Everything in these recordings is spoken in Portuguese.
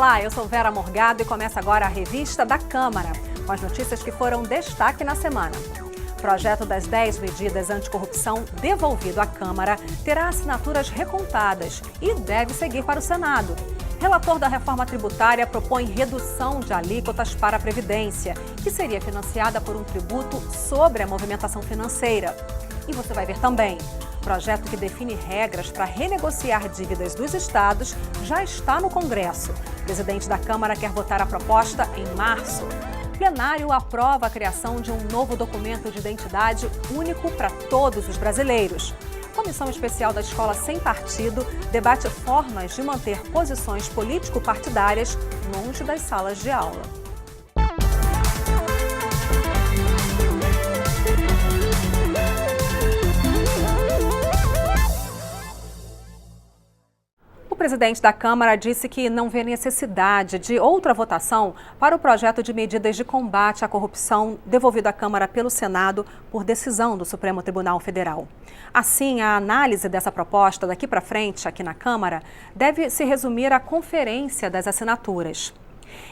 Olá, eu sou Vera Morgado e começa agora a Revista da Câmara, com as notícias que foram destaque na semana. O projeto das 10 medidas anticorrupção devolvido à Câmara terá assinaturas recontadas e deve seguir para o Senado. Relator da reforma tributária propõe redução de alíquotas para a Previdência, que seria financiada por um tributo sobre a movimentação financeira. E você vai ver também, o projeto que define regras para renegociar dívidas dos estados já está no Congresso. O presidente da Câmara quer votar a proposta em março. O plenário aprova a criação de um novo documento de identidade único para todos os brasileiros. A Comissão Especial da Escola Sem Partido debate formas de manter posições político-partidárias longe das salas de aula. O presidente da Câmara disse que não vê necessidade de outra votação para o projeto de medidas de combate à corrupção devolvido à Câmara pelo Senado por decisão do Supremo Tribunal Federal. Assim, a análise dessa proposta daqui para frente, aqui na Câmara, deve se resumir à conferência das assinaturas.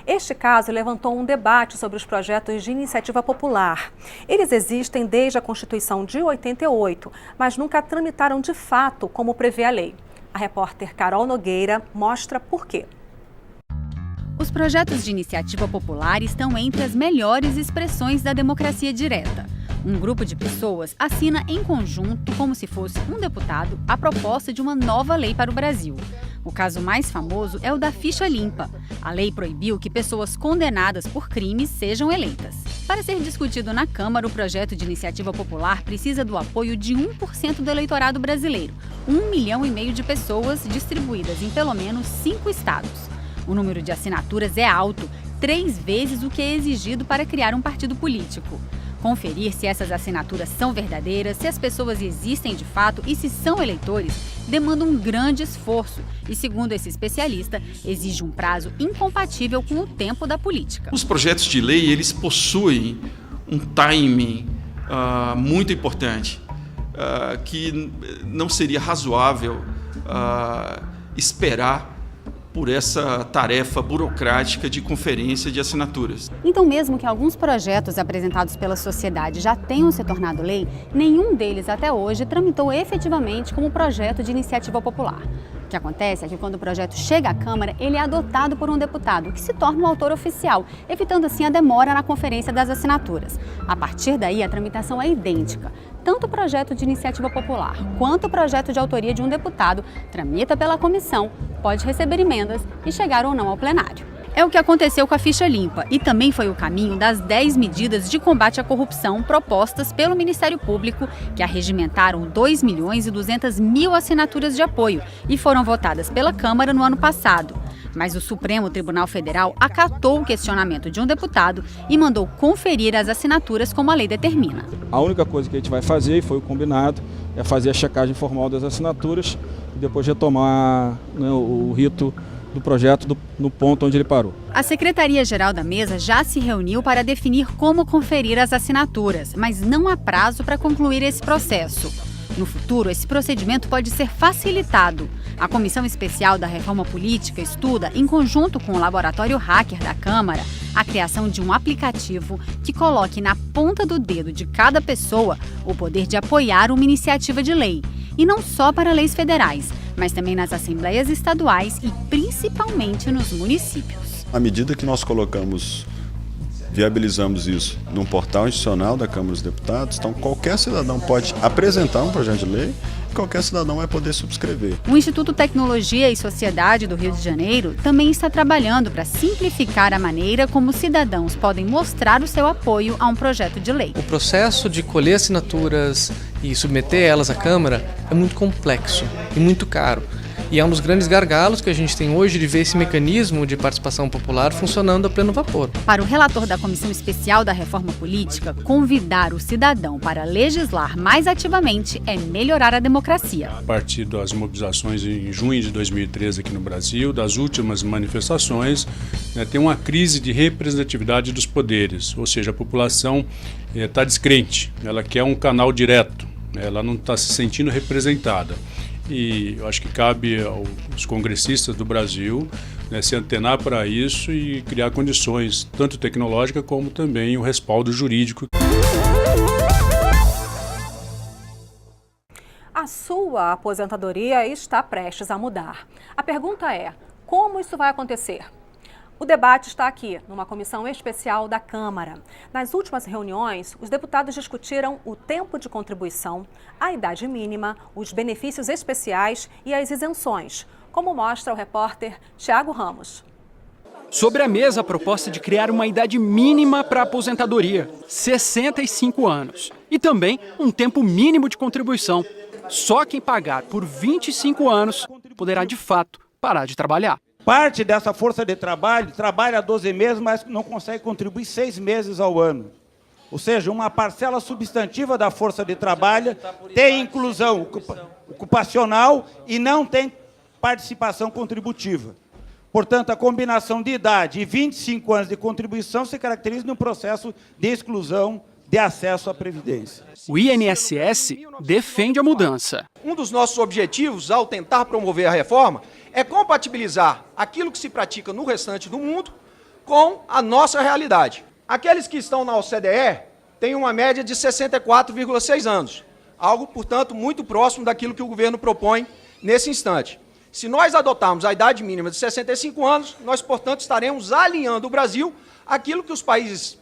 Este caso levantou um debate sobre os projetos de iniciativa popular. Eles existem desde a Constituição de 88, mas nunca tramitaram de fato como prevê a lei. A repórter Carol Nogueira mostra por quê. Os projetos de iniciativa popular estão entre as melhores expressões da democracia direta. Um grupo de pessoas assina em conjunto, como se fosse um deputado, a proposta de uma nova lei para o Brasil. O caso mais famoso é o da ficha limpa. A lei proibiu que pessoas condenadas por crimes sejam eleitas. Para ser discutido na Câmara, o projeto de iniciativa popular precisa do apoio de 1% do eleitorado brasileiro, 1,5 milhão de pessoas distribuídas em pelo menos 5 estados. O número de assinaturas é alto, 3 vezes o que é exigido para criar um partido político. Conferir se essas assinaturas são verdadeiras, se as pessoas existem de fato e se são eleitores, demanda um grande esforço e, segundo esse especialista, exige um prazo incompatível com o tempo da política. Os projetos de lei, eles possuem um timing muito importante, que não seria razoável esperar por essa tarefa burocrática de conferência de assinaturas. Então, mesmo que alguns projetos apresentados pela sociedade já tenham se tornado lei, nenhum deles até hoje tramitou efetivamente como projeto de iniciativa popular. O que acontece é que quando o projeto chega à Câmara, ele é adotado por um deputado, que se torna o autor oficial, evitando assim a demora na conferência das assinaturas. A partir daí, a tramitação é idêntica. Tanto o projeto de iniciativa popular quanto o projeto de autoria de um deputado tramita pela comissão, pode receber emendas e chegar ou não ao plenário. É o que aconteceu com a ficha limpa e também foi o caminho das 10 medidas de combate à corrupção propostas pelo Ministério Público, que arregimentaram 2.200.000 assinaturas de apoio e foram votadas pela Câmara no ano passado. Mas o Supremo Tribunal Federal acatou o questionamento de um deputado e mandou conferir as assinaturas como a lei determina. A única coisa que a gente vai fazer, e foi o combinado, é fazer a checagem formal das assinaturas e depois retomar o rito do projeto no ponto onde ele parou. A Secretaria-Geral da Mesa já se reuniu para definir como conferir as assinaturas, mas não há prazo para concluir esse processo. No futuro, esse procedimento pode ser facilitado. A Comissão Especial da Reforma Política estuda, em conjunto com o Laboratório Hacker da Câmara, a criação de um aplicativo que coloque na ponta do dedo de cada pessoa o poder de apoiar uma iniciativa de lei. E não só para leis federais, mas também nas assembleias estaduais e principalmente nos municípios. À medida que nós viabilizamos isso num portal institucional da Câmara dos Deputados, então qualquer cidadão pode apresentar um projeto de lei e qualquer cidadão vai poder subscrever. O Instituto Tecnologia e Sociedade do Rio de Janeiro também está trabalhando para simplificar a maneira como cidadãos podem mostrar o seu apoio a um projeto de lei. O processo de colher assinaturas e submeter elas à Câmara é muito complexo e muito caro. E é um dos grandes gargalos que a gente tem hoje de ver esse mecanismo de participação popular funcionando a pleno vapor. Para o relator da Comissão Especial da Reforma Política, convidar o cidadão para legislar mais ativamente é melhorar a democracia. A partir das mobilizações em junho de 2013 aqui no Brasil, das últimas manifestações, tem uma crise de representatividade dos poderes, ou seja, a população está descrente, ela quer um canal direto, ela não está se sentindo representada. E eu acho que cabe aos congressistas do Brasil né, se antenar para isso e criar condições, tanto tecnológicas como também o respaldo jurídico. A sua aposentadoria está prestes a mudar. A pergunta é: como isso vai acontecer? O debate está aqui, numa comissão especial da Câmara. Nas últimas reuniões, os deputados discutiram o tempo de contribuição, a idade mínima, os benefícios especiais e as isenções, como mostra o repórter Tiago Ramos. Sobre a mesa, a proposta de criar uma idade mínima para a aposentadoria, 65 anos. E também um tempo mínimo de contribuição. Só quem pagar por 25 anos poderá, de fato, parar de trabalhar. Parte dessa força de trabalho trabalha 12 meses, mas não consegue contribuir 6 meses ao ano. Ou seja, uma parcela substantiva da força de trabalho tem inclusão ocupacional e não tem participação contributiva. Portanto, a combinação de idade e 25 anos de contribuição se caracteriza num processo de exclusão de acesso à Previdência. O INSS defende a mudança. Um dos nossos objetivos, ao tentar promover a reforma, é compatibilizar aquilo que se pratica no restante do mundo com a nossa realidade. Aqueles que estão na OCDE têm uma média de 64,6 anos, algo, portanto, muito próximo daquilo que o governo propõe nesse instante. Se nós adotarmos a idade mínima de 65 anos, nós, portanto, estaremos alinhando o Brasil àquilo que os países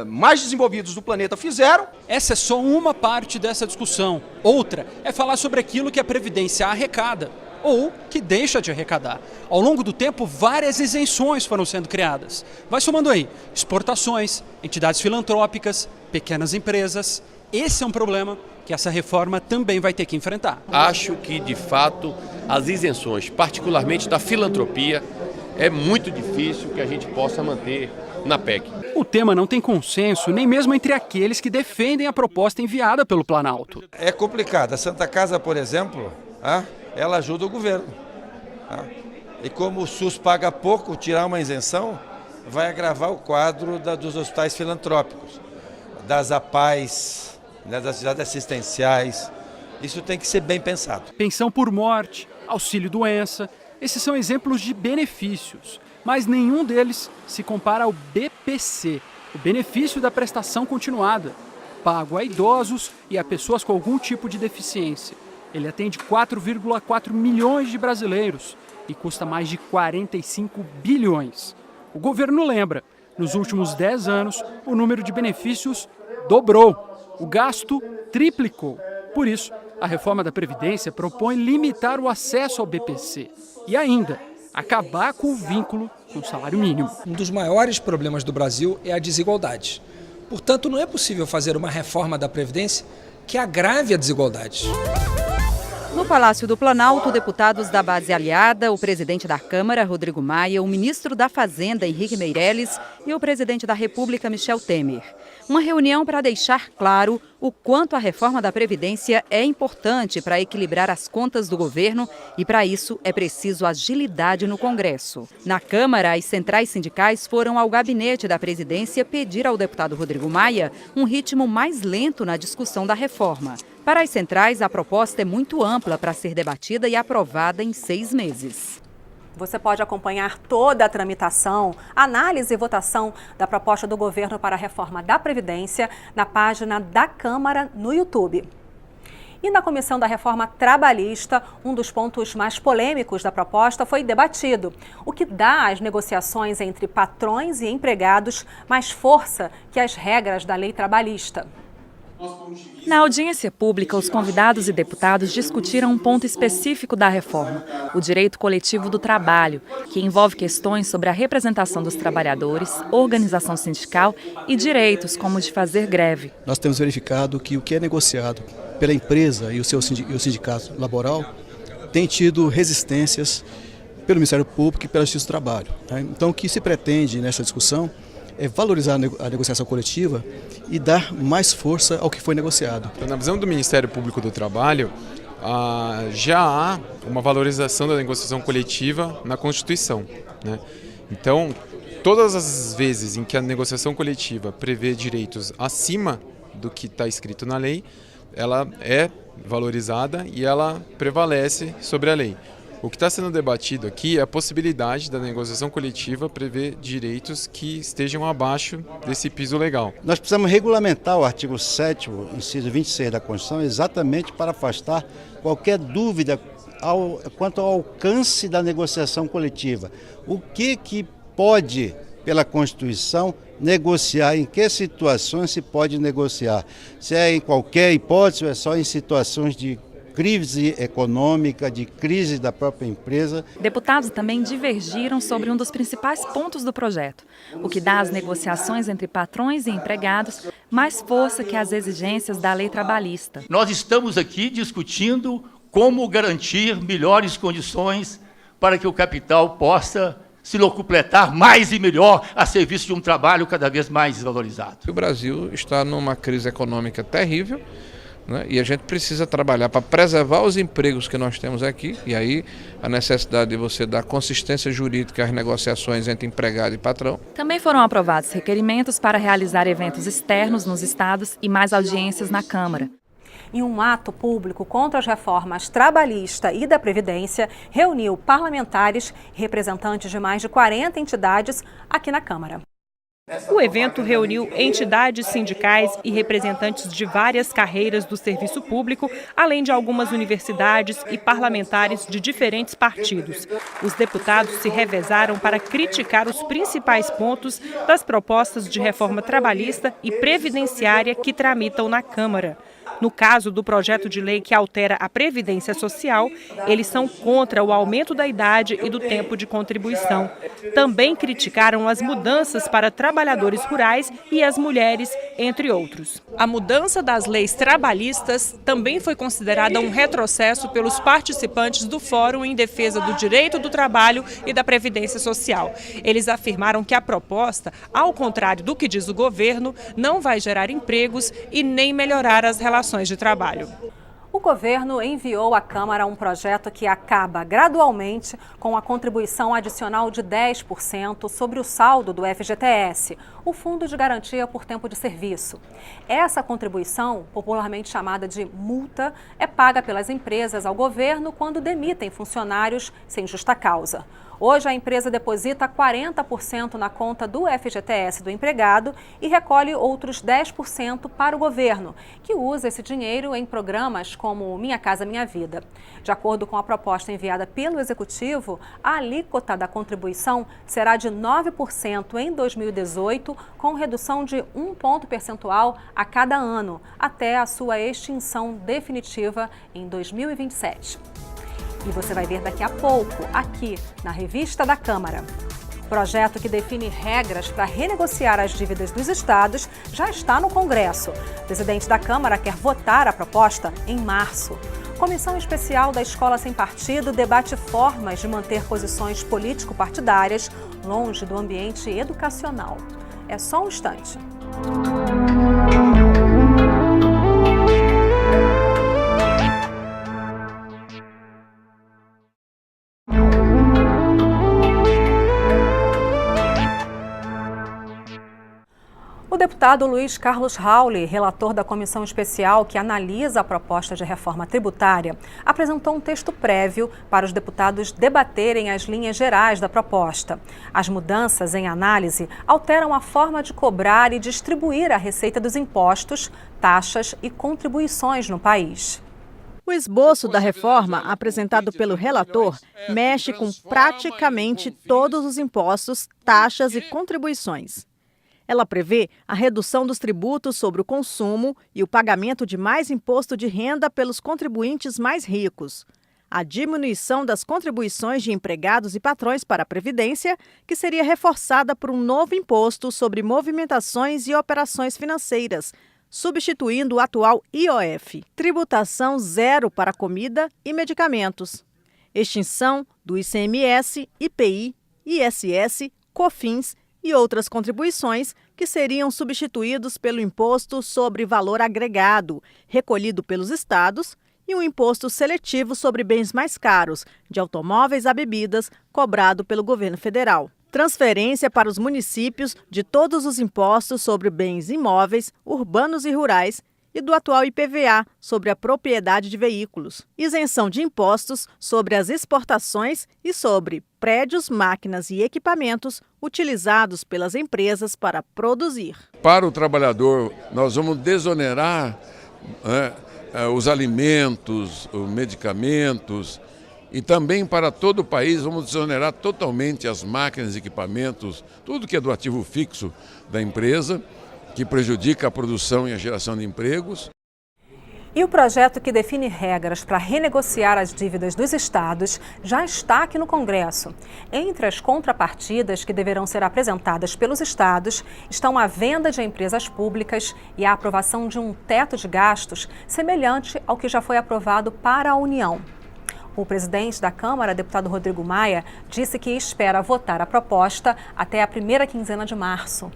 mais desenvolvidos do planeta fizeram. Essa é só uma parte dessa discussão. Outra é falar sobre aquilo que a Previdência arrecada ou que deixa de arrecadar. Ao longo do tempo, várias isenções foram sendo criadas. Vai somando aí exportações, entidades filantrópicas, pequenas empresas. Esse é um problema que essa reforma também vai ter que enfrentar. Acho que, de fato, as isenções, particularmente da filantropia, é muito difícil que a gente possa manter na PEC. O tema não tem consenso nem mesmo entre aqueles que defendem a proposta enviada pelo Planalto. É complicado. A Santa Casa, por exemplo, ela ajuda o governo. E como o SUS paga pouco, tirar uma isenção vai agravar o quadro dos hospitais filantrópicos, das APAES, das atividades assistenciais. Isso tem que ser bem pensado. Pensão por morte, auxílio-doença, esses são exemplos de benefícios, mas nenhum deles se compara ao BPC, o benefício da prestação continuada, pago a idosos e a pessoas com algum tipo de deficiência. Ele atende 4,4 milhões de brasileiros e custa mais de 45 bilhões. O governo lembra, nos últimos 10 anos, o número de benefícios dobrou, o gasto triplicou. Por isso, a reforma da Previdência propõe limitar o acesso ao BPC e ainda acabar com o vínculo com o salário mínimo. Um dos maiores problemas do Brasil é a desigualdade. Portanto, não é possível fazer uma reforma da Previdência que agrave a desigualdade. No Palácio do Planalto, deputados da base aliada, o presidente da Câmara, Rodrigo Maia, o ministro da Fazenda, Henrique Meirelles, e o presidente da República, Michel Temer. Uma reunião para deixar claro o quanto a reforma da Previdência é importante para equilibrar as contas do governo e, para isso, é preciso agilidade no Congresso. Na Câmara, as centrais sindicais foram ao gabinete da presidência pedir ao deputado Rodrigo Maia um ritmo mais lento na discussão da reforma. Para as centrais, a proposta é muito ampla para ser debatida e aprovada em 6 meses. Você pode acompanhar toda a tramitação, análise e votação da proposta do governo para a reforma da Previdência na página da Câmara no YouTube. E na Comissão da Reforma Trabalhista, um dos pontos mais polêmicos da proposta foi debatido, o que dá às negociações entre patrões e empregados mais força que as regras da lei trabalhista. Na audiência pública, os convidados e deputados discutiram um ponto específico da reforma, o direito coletivo do trabalho, que envolve questões sobre a representação dos trabalhadores, organização sindical e direitos como o de fazer greve. Nós temos verificado que o que é negociado pela empresa e o sindicato laboral tem tido resistências pelo Ministério Público e pela Justiça do Trabalho. Então, o que se pretende nessa discussão é valorizar a negociação coletiva e dar mais força ao que foi negociado. Na visão do Ministério Público do Trabalho, já há uma valorização da negociação coletiva na Constituição, né? Então, todas as vezes em que a negociação coletiva prevê direitos acima do que está escrito na lei, ela é valorizada e ela prevalece sobre a lei. O que está sendo debatido aqui é a possibilidade da negociação coletiva prever direitos que estejam abaixo desse piso legal. Nós precisamos regulamentar o artigo 7º, inciso 26 da Constituição, exatamente para afastar qualquer dúvida quanto ao alcance da negociação coletiva. O que pode, pela Constituição, negociar, em que situações se pode negociar? Se é em qualquer hipótese ou é só em situações de crise econômica, de crise da própria empresa. Deputados também divergiram sobre um dos principais pontos do projeto, o que dá às negociações entre patrões e empregados mais força que as exigências da lei trabalhista. Nós estamos aqui discutindo como garantir melhores condições para que o capital possa se locupletar mais e melhor a serviço de um trabalho cada vez mais valorizado. O Brasil está numa crise econômica terrível, né? E a gente precisa trabalhar para preservar os empregos que nós temos aqui, e aí a necessidade de você dar consistência jurídica às negociações entre empregado e patrão. Também foram aprovados requerimentos para realizar eventos externos nos estados e mais audiências na Câmara. Em um ato público contra as reformas trabalhista e da Previdência, reuniu parlamentares e representantes de mais de 40 entidades aqui na Câmara. O evento reuniu entidades sindicais e representantes de várias carreiras do serviço público, além de algumas universidades e parlamentares de diferentes partidos. Os deputados se revezaram para criticar os principais pontos das propostas de reforma trabalhista e previdenciária que tramitam na Câmara. No caso do projeto de lei que altera a Previdência Social, eles são contra o aumento da idade e do tempo de contribuição. Também criticaram as mudanças para trabalhadores rurais e as mulheres, entre outros. A mudança das leis trabalhistas também foi considerada um retrocesso pelos participantes do Fórum em Defesa do Direito do Trabalho e da Previdência Social. Eles afirmaram que a proposta, ao contrário do que diz o governo, não vai gerar empregos e nem melhorar as relações de trabalho. O governo enviou à Câmara um projeto que acaba gradualmente com a contribuição adicional de 10% sobre o saldo do FGTS, o Fundo de Garantia por Tempo de Serviço. Essa contribuição, popularmente chamada de multa, é paga pelas empresas ao governo quando demitem funcionários sem justa causa. Hoje, a empresa deposita 40% na conta do FGTS do empregado e recolhe outros 10% para o governo, que usa esse dinheiro em programas como Minha Casa Minha Vida. De acordo com a proposta enviada pelo Executivo, a alíquota da contribuição será de 9% em 2018, com redução de 1 ponto percentual a cada ano, até a sua extinção definitiva em 2027. E você vai ver daqui a pouco, aqui na Revista da Câmara. O projeto que define regras para renegociar as dívidas dos estados já está no Congresso. O presidente da Câmara quer votar a proposta em março. Comissão Especial da Escola Sem Partido debate formas de manter posições político-partidárias longe do ambiente educacional. É só um instante. O deputado Luiz Carlos Rauli, relator da comissão especial que analisa a proposta de reforma tributária, apresentou um texto prévio para os deputados debaterem as linhas gerais da proposta. As mudanças em análise alteram a forma de cobrar e distribuir a receita dos impostos, taxas e contribuições no país. O esboço da reforma, apresentado pelo relator, mexe com praticamente todos os impostos, taxas e contribuições. Ela prevê a redução dos tributos sobre o consumo e o pagamento de mais imposto de renda pelos contribuintes mais ricos. A diminuição das contribuições de empregados e patrões para a Previdência, que seria reforçada por um novo imposto sobre movimentações e operações financeiras, substituindo o atual IOF. Tributação zero para comida e medicamentos. Extinção do ICMS, IPI, ISS, COFINS e outras contribuições que seriam substituídos pelo Imposto sobre Valor Agregado, recolhido pelos estados, e um imposto seletivo sobre bens mais caros, de automóveis a bebidas, cobrado pelo governo federal. Transferência para os municípios de todos os impostos sobre bens imóveis, urbanos e rurais, e do atual IPVA sobre a propriedade de veículos, isenção de impostos sobre as exportações e sobre prédios, máquinas e equipamentos utilizados pelas empresas para produzir. Para o trabalhador, nós vamos desonerar os alimentos, os medicamentos, e também para todo o país vamos desonerar totalmente as máquinas e equipamentos, tudo que é do ativo fixo da empresa, que prejudica a produção e a geração de empregos. E o projeto que define regras para renegociar as dívidas dos estados já está aqui no Congresso. Entre as contrapartidas que deverão ser apresentadas pelos estados estão a venda de empresas públicas e a aprovação de um teto de gastos semelhante ao que já foi aprovado para a União. O presidente da Câmara, deputado Rodrigo Maia, disse que espera votar a proposta até a primeira quinzena de março.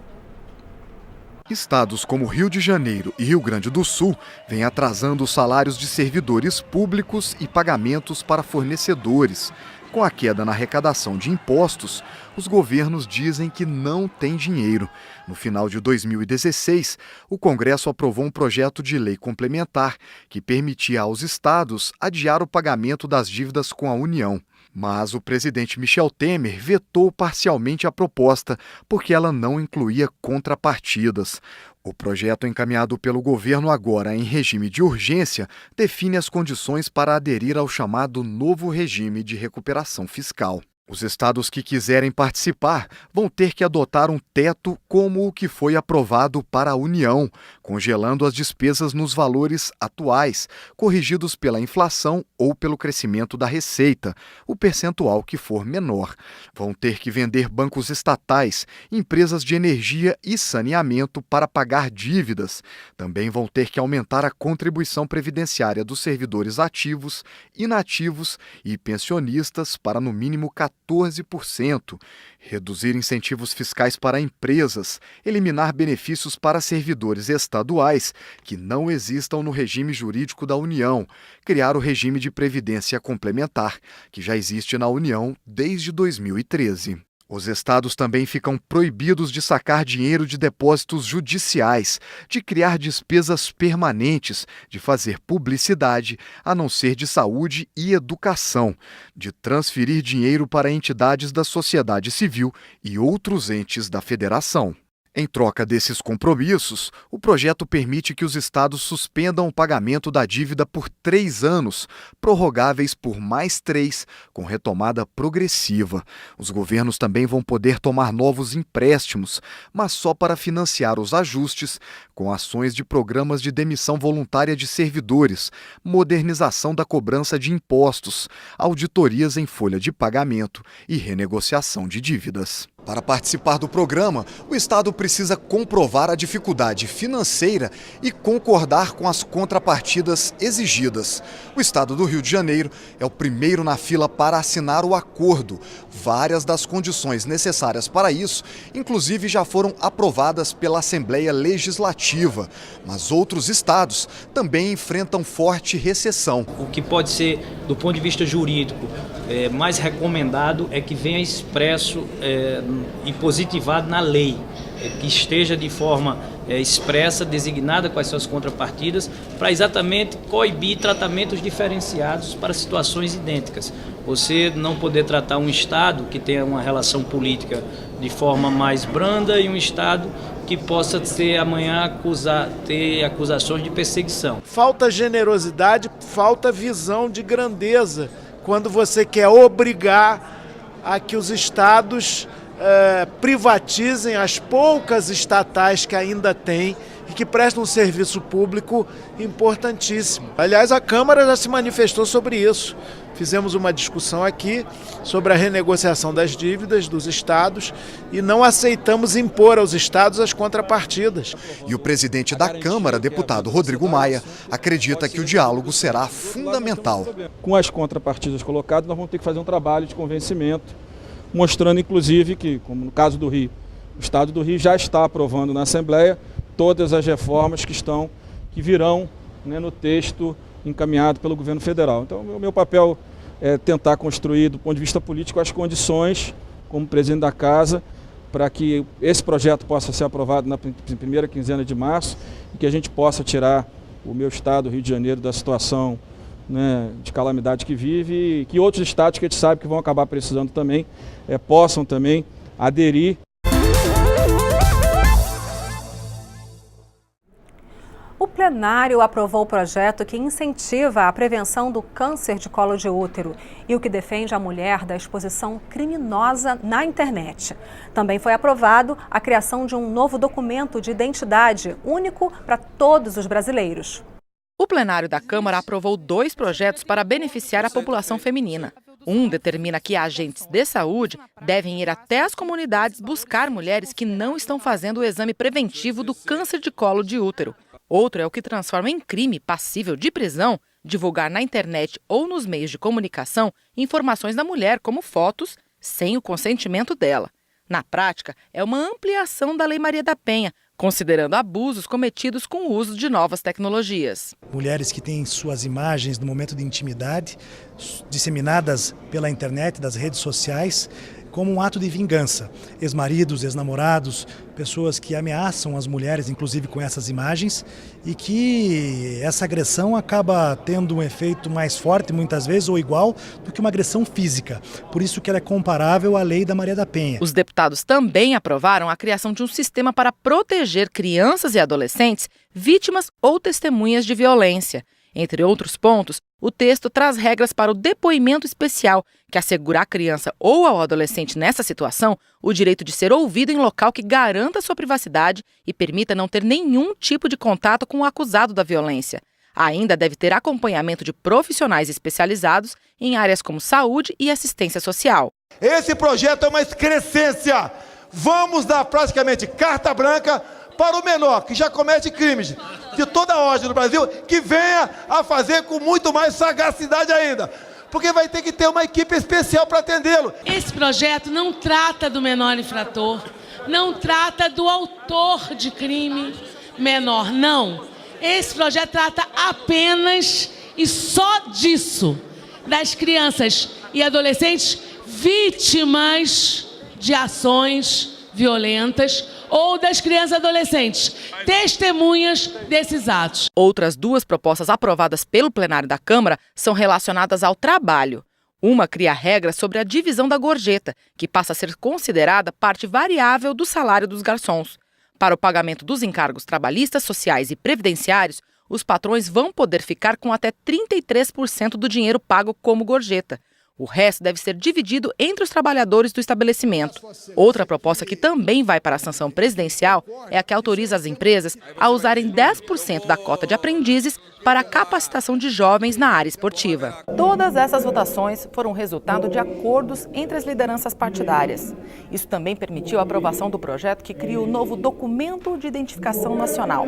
Estados como Rio de Janeiro e Rio Grande do Sul vêm atrasando os salários de servidores públicos e pagamentos para fornecedores. Com a queda na arrecadação de impostos, os governos dizem que não têm dinheiro. No final de 2016, o Congresso aprovou um projeto de lei complementar que permitia aos estados adiar o pagamento das dívidas com a União. Mas o presidente Michel Temer vetou parcialmente a proposta, porque ela não incluía contrapartidas. O projeto encaminhado pelo governo agora em regime de urgência define as condições para aderir ao chamado novo regime de recuperação fiscal. Os estados que quiserem participar vão ter que adotar um teto como o que foi aprovado para a União, congelando as despesas nos valores atuais, corrigidos pela inflação ou pelo crescimento da receita, o percentual que for menor. Vão ter que vender bancos estatais, empresas de energia e saneamento para pagar dívidas. Também vão ter que aumentar a contribuição previdenciária dos servidores ativos, inativos e pensionistas para no mínimo 14%, reduzir incentivos fiscais para empresas, eliminar benefícios para servidores estaduais que não existam no regime jurídico da União, criar o regime de previdência complementar, que já existe na União desde 2013. Os estados também ficam proibidos de sacar dinheiro de depósitos judiciais, de criar despesas permanentes, de fazer publicidade, a não ser de saúde e educação, de transferir dinheiro para entidades da sociedade civil e outros entes da federação. Em troca desses compromissos, o projeto permite que os estados suspendam o pagamento da dívida por 3 anos, prorrogáveis por mais 3, com retomada progressiva. Os governos também vão poder tomar novos empréstimos, mas só para financiar os ajustes, com ações de programas de demissão voluntária de servidores, modernização da cobrança de impostos, auditorias em folha de pagamento e renegociação de dívidas. Para participar do programa, o Estado precisa comprovar a dificuldade financeira e concordar com as contrapartidas exigidas. O Estado do Rio de Janeiro é o primeiro na fila para assinar o acordo. Várias das condições necessárias para isso, inclusive, já foram aprovadas pela Assembleia Legislativa. Mas outros estados também enfrentam forte recessão. O que pode ser, do ponto de vista jurídico, mais recomendado é que venha expresso e positivado na lei, que esteja de forma expressa, designada quais são as contrapartidas, para exatamente coibir tratamentos diferenciados para situações idênticas. Você não poder tratar um Estado que tenha uma relação política de forma mais branda e um Estado que possa ser amanhã ter acusações de perseguição. Falta generosidade, falta visão de grandeza, quando você quer obrigar a que os estados privatizem as poucas estatais que ainda têm e que prestam um serviço público importantíssimo. Aliás, a Câmara já se manifestou sobre isso. Fizemos uma discussão aqui sobre a renegociação das dívidas dos estados e não aceitamos impor aos estados as contrapartidas. E o presidente da Câmara, deputado Rodrigo Maia, acredita que o diálogo será fundamental. Com as contrapartidas colocadas, nós vamos ter que fazer um trabalho de convencimento, mostrando inclusive que, como no caso do Rio, o Estado do Rio já está aprovando na Assembleia todas as reformas que virão, né, no texto encaminhado pelo governo federal. Então, o meu papel é tentar construir, do ponto de vista político, as condições, como presidente da Casa, para que esse projeto possa ser aprovado na primeira quinzena de março e que a gente possa tirar o meu estado, Rio de Janeiro, da situação, né, de calamidade que vive, e que outros estados que a gente sabe que vão acabar precisando também, possam também aderir. O plenário aprovou o projeto que incentiva a prevenção do câncer de colo de útero e o que defende a mulher da exposição criminosa na internet. Também foi aprovado a criação de um novo documento de identidade único para todos os brasileiros. O plenário da Câmara aprovou 2 projetos para beneficiar a população feminina. Um determina que agentes de saúde devem ir até as comunidades buscar mulheres que não estão fazendo o exame preventivo do câncer de colo de útero. Outro é o que transforma em crime passível de prisão divulgar na internet ou nos meios de comunicação informações da mulher, como fotos, sem o consentimento dela. Na prática, é uma ampliação da Lei Maria da Penha, considerando abusos cometidos com o uso de novas tecnologias. Mulheres que têm suas imagens no momento de intimidade disseminadas pela internet, das redes sociais, como um ato de vingança. Ex-maridos, ex-namorados, pessoas que ameaçam as mulheres, inclusive com essas imagens, e que essa agressão acaba tendo um efeito mais forte, muitas vezes, ou igual, do que uma agressão física. Por isso que ela é comparável à Lei da Maria da Penha. Os deputados também aprovaram a criação de um sistema para proteger crianças e adolescentes vítimas ou testemunhas de violência. Entre outros pontos, o texto traz regras para o depoimento especial, que assegura à criança ou ao adolescente nessa situação o direito de ser ouvido em local que garanta sua privacidade e permita não ter nenhum tipo de contato com o acusado da violência. Ainda deve ter acompanhamento de profissionais especializados em áreas como saúde e assistência social. Esse projeto é uma excrescência. Vamos dar praticamente carta branca para o menor que já comete crimes de toda a ordem no Brasil, que venha a fazer com muito mais sagacidade ainda, porque vai ter que ter uma equipe especial para atendê-lo. Esse projeto não trata do menor infrator, não trata do autor de crime menor, não. Esse projeto trata apenas e só disso, das crianças e adolescentes vítimas de ações violentas ou das crianças e adolescentes, testemunhas desses atos. Outras 2 propostas aprovadas pelo plenário da Câmara são relacionadas ao trabalho. Uma cria regras sobre a divisão da gorjeta, que passa a ser considerada parte variável do salário dos garçons. Para o pagamento dos encargos trabalhistas, sociais e previdenciários, os patrões vão poder ficar com até 33% do dinheiro pago como gorjeta. O resto deve ser dividido entre os trabalhadores do estabelecimento. Outra proposta que também vai para a sanção presidencial é a que autoriza as empresas a usarem 10% da cota de aprendizes para a capacitação de jovens na área esportiva. Todas essas votações foram resultado de acordos entre as lideranças partidárias. Isso também permitiu a aprovação do projeto que cria o novo Documento de Identificação Nacional.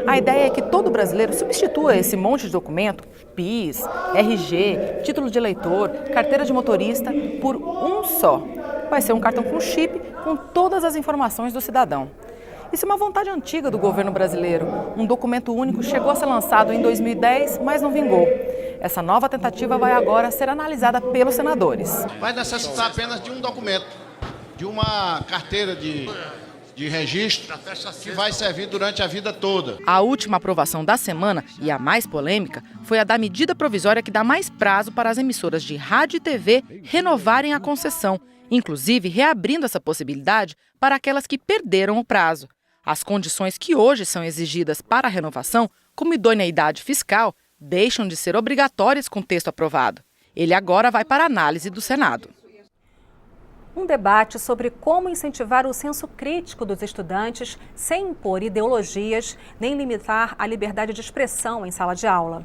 A ideia é que todo brasileiro substitua esse monte de documento, PIS, RG, título de eleitor, carteira de motorista, por um só. Vai ser um cartão com chip com todas as informações do cidadão. Isso é uma vontade antiga do governo brasileiro. Um documento único chegou a ser lançado em 2010, mas não vingou. Essa nova tentativa vai agora ser analisada pelos senadores. Vai necessitar apenas de um documento, de uma carteira de registro que vai servir durante a vida toda. A última aprovação da semana, e a mais polêmica, foi a da medida provisória que dá mais prazo para as emissoras de rádio e TV renovarem a concessão, inclusive reabrindo essa possibilidade para aquelas que perderam o prazo. As condições que hoje são exigidas para a renovação, como idoneidade fiscal, deixam de ser obrigatórias com o texto aprovado. Ele agora vai para a análise do Senado. Um debate sobre como incentivar o senso crítico dos estudantes sem impor ideologias nem limitar a liberdade de expressão em sala de aula.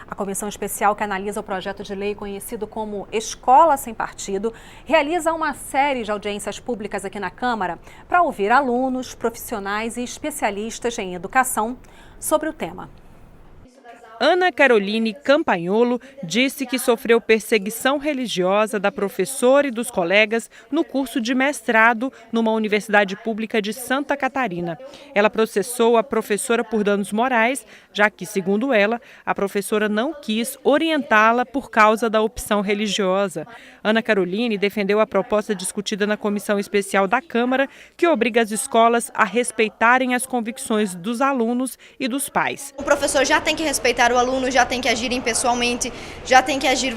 A comissão especial que analisa o projeto de lei conhecido como Escola Sem Partido realiza uma série de audiências públicas aqui na Câmara para ouvir alunos, profissionais e especialistas em educação sobre o tema. Ana Caroline Campagnolo disse que sofreu perseguição religiosa da professora e dos colegas no curso de mestrado numa universidade pública de Santa Catarina. Ela processou a professora por danos morais, já que, segundo ela, a professora não quis orientá-la por causa da opção religiosa. Ana Caroline defendeu a proposta discutida na Comissão Especial da Câmara, que obriga as escolas a respeitarem as convicções dos alunos e dos pais. O professor já tem que respeitar o aluno, já tem que agir impessoalmente, já tem que agir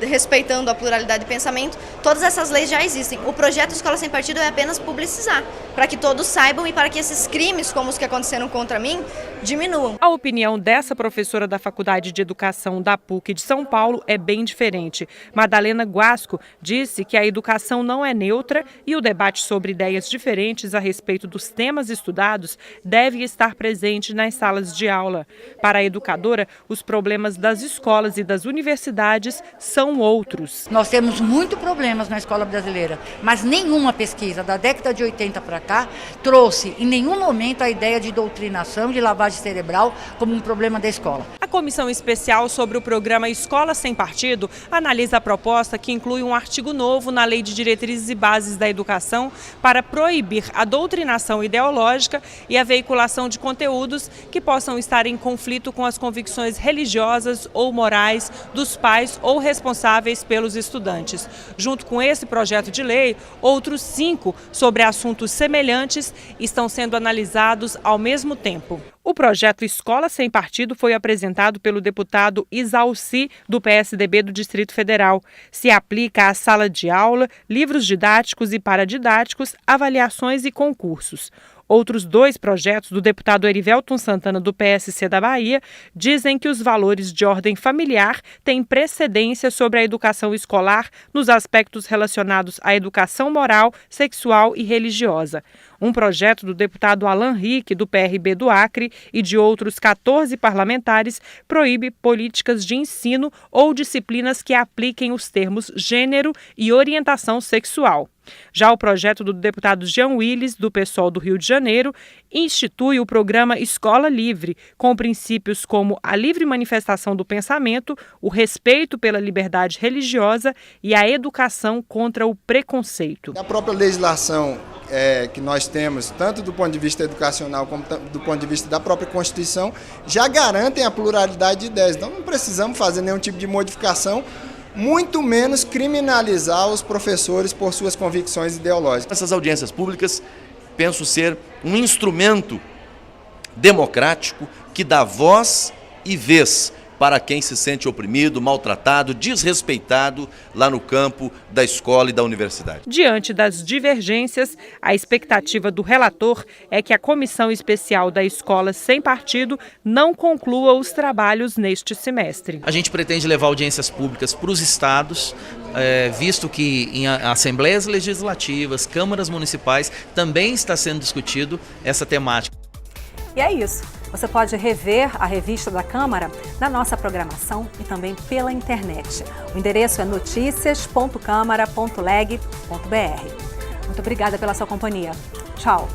respeitando a pluralidade de pensamento. Todas essas leis já existem. O projeto Escola Sem Partido é apenas publicizar, para que todos saibam e para que esses crimes, como os que aconteceram contra mim, diminuam. A opinião dessa professora da Faculdade de Educação da PUC de São Paulo é bem diferente. Madalena Guasco disse que a educação não é neutra e o debate sobre ideias diferentes a respeito dos temas estudados deve estar presente nas salas de aula. Para a educadora, os problemas das escolas e das universidades são outros. Nós temos muitos problemas na escola brasileira, mas nenhuma pesquisa da década de 80 para cá trouxe em nenhum momento a ideia de doutrinação, de lavagem cerebral como um problema da escola. A Comissão Especial sobre o programa Escola Sem Partido analisa a proposta que inclui um artigo novo na Lei de Diretrizes e Bases da Educação para proibir a doutrinação ideológica e a veiculação de conteúdos que possam estar em conflito com as convicções religiosas ou morais dos pais ou responsáveis pelos estudantes. Junto com esse projeto de lei, outros 5 sobre assuntos semelhantes estão sendo analisados ao mesmo tempo. O projeto Escola Sem Partido foi apresentado pelo deputado Isalci, do PSDB do Distrito Federal. Se aplica à sala de aula, livros didáticos e paradidáticos, avaliações e concursos. Outros 2 projetos do deputado Erivelton Santana, do PSC da Bahia, dizem que os valores de ordem familiar têm precedência sobre a educação escolar nos aspectos relacionados à educação moral, sexual e religiosa. Um projeto do deputado Alan Rick, do PRB do Acre, e de outros 14 parlamentares proíbe políticas de ensino ou disciplinas que apliquem os termos gênero e orientação sexual. Já o projeto do deputado Jean Willis, do PSOL do Rio de Janeiro, institui o programa Escola Livre, com princípios como a livre manifestação do pensamento, o respeito pela liberdade religiosa e a educação contra o preconceito. A própria legislação que nós temos, tanto do ponto de vista educacional como do ponto de vista da própria Constituição, já garantem a pluralidade de ideias. Então não precisamos fazer nenhum tipo de modificação, muito menos criminalizar os professores por suas convicções ideológicas. Essas audiências públicas, penso ser um instrumento democrático que dá voz e vez para quem se sente oprimido, maltratado, desrespeitado lá no campo da escola e da universidade. Diante das divergências, a expectativa do relator é que a Comissão Especial da Escola Sem Partido não conclua os trabalhos neste semestre. A gente pretende levar audiências públicas para os estados, visto que em assembleias legislativas, câmaras municipais, também está sendo discutido essa temática. E é isso. Você pode rever a revista da Câmara na nossa programação e também pela internet. O endereço é noticias.câmara.leg.br. Muito obrigada pela sua companhia. Tchau!